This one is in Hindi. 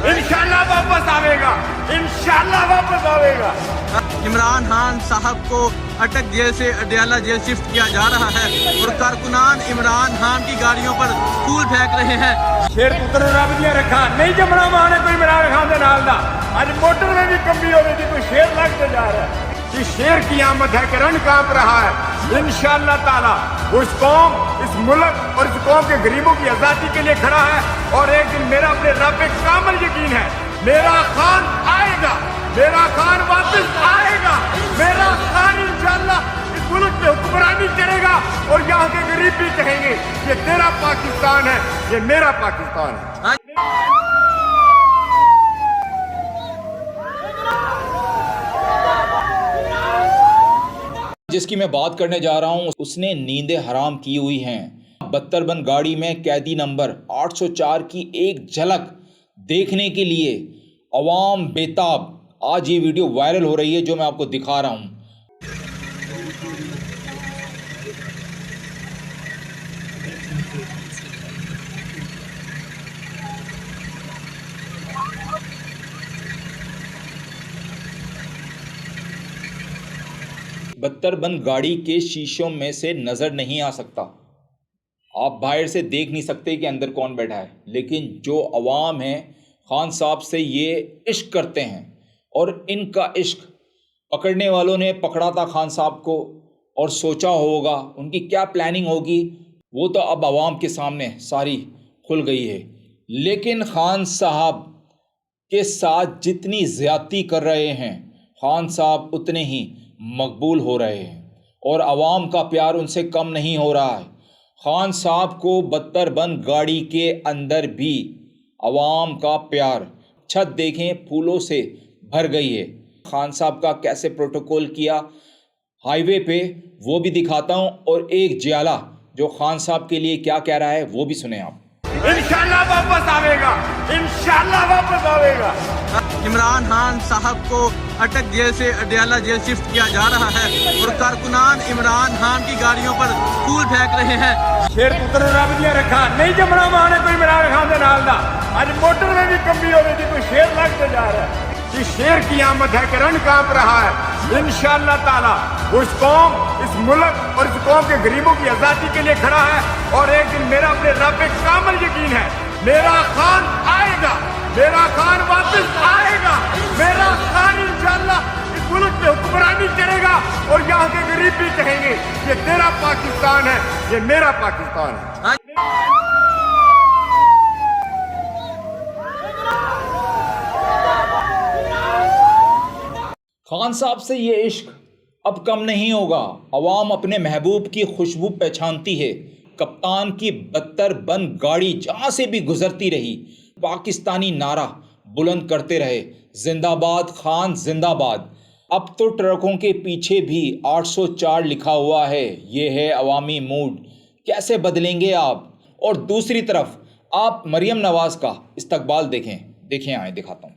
इंशाल्लाह वापस आवेगा, इंशाल्लाह वापस आवेगा। इमरान खान साहब को अटक जेल से अडयाला जेल शिफ्ट किया जा रहा है और कारकुनान इमरान खान की गाड़ियों पर फूल फेंक रहे हैं। शेर पुत्र रब दिया रखा नहीं जमना माने कोई इमरान खान के नाल दा आज मोटर में भी कमी हो गई, कोई शेर लगते जा रहा है कि शेर की आमद है कि रण कांप रहा है। इंशाअल्लाह ताला उस कौम, इस मुल्क और इस कौम के गरीबों की आजादी के लिए खड़ा है और एक दिन मेरा अपने रब पे कामल यकीन है, मेरा खान आएगा, मेरा खान वापस आएगा, मेरा खान इंशाअल्लाह इस मुल्क पे हुक्मरानी करेगा और यहाँ के गरीब भी कहेंगे ये तेरा पाकिस्तान है, ये मेरा पाकिस्तान है। जिसकी मैं बात करने जा रहा हूं उसने नींदें हराम की हुई हैं। बख्तरबंद गाड़ी में कैदी नंबर 804 की एक झलक देखने के लिए अवाम बेताब। आज ये वीडियो वायरल हो रही है जो मैं आपको दिखा रहा हूं। बख्तरबंद गाड़ी के शीशों में से नजर नहीं आ सकता, आप बाहर से देख नहीं सकते कि अंदर कौन बैठा है, लेकिन जो अवाम है खान साहब से ये इश्क करते हैं और इनका इश्क पकड़ने वालों ने पकड़ा था खान साहब को और सोचा होगा उनकी क्या प्लानिंग होगी, वो तो अब अवाम के सामने सारी खुल गई है। लेकिन खान साहब के साथ जितनी ज़्यादती कर रहे हैं खान साहब उतने ही मकबूल हो रहे हैं और अवाम का प्यार उनसे कम नहीं हो रहा है। खान साहब को बख्तरबंद गाड़ी के अंदर भी अवाम का प्यार, छत देखें फूलों से भर गई है। खान साहब का कैसे प्रोटोकॉल किया हाईवे पे वो भी दिखाता हूं और एक जियाला जो खान साहब के लिए क्या कह रहा है वो भी सुने आप। इंशाल्लाह वापस आवेगा, इंशाल्लाह वापस आवेगा। इमरान खान साहब को अटक जेल से अडयाला जेल शिफ्ट किया जा रहा है और कारकुनान इमरान खान की गाड़ियों पर फूल फेंक रहे हैं। शेर पुत्र रब दिया रखा नहीं जमना माने कोई इमरान खान के नाल दा आज मोटर में भी कमी हो गई, कोई शेर लगते जा रहा है कि शेर की आमद है कि रण कांप रहा है। इंशाअल्लाह ताला उस कौम, इस मुल्क और इस कौम के गरीबों की आजादी के लिए खड़ा है और एक दिन मेरा अपने रब पे कामल यकीन है, मेरा खान आएगा, मेरा खान वापस आएगा, मेरा खान इंशाअल्लाह इस मुल्क पे हुक्मरानी करेगा और यहाँ के गरीब भी कहेंगे ये तेरा पाकिस्तान है, ये मेरा पाकिस्तान है। खान साहब से ये इश्क अब कम नहीं होगा। अवाम अपने महबूब की खुशबू पहचानती है। कप्तान की बख्तरबंद गाड़ी जहाँ से भी गुजरती रही पाकिस्तानी नारा बुलंद करते रहे, जिंदाबाद खान जिंदाबाद। अब तो ट्रकों के पीछे भी 804 लिखा हुआ है। ये है अवामी मूड, कैसे बदलेंगे आप। और दूसरी तरफ आप मरियम नवाज का इस्तकबाल देखें, देखें आए दिखाता हूँ।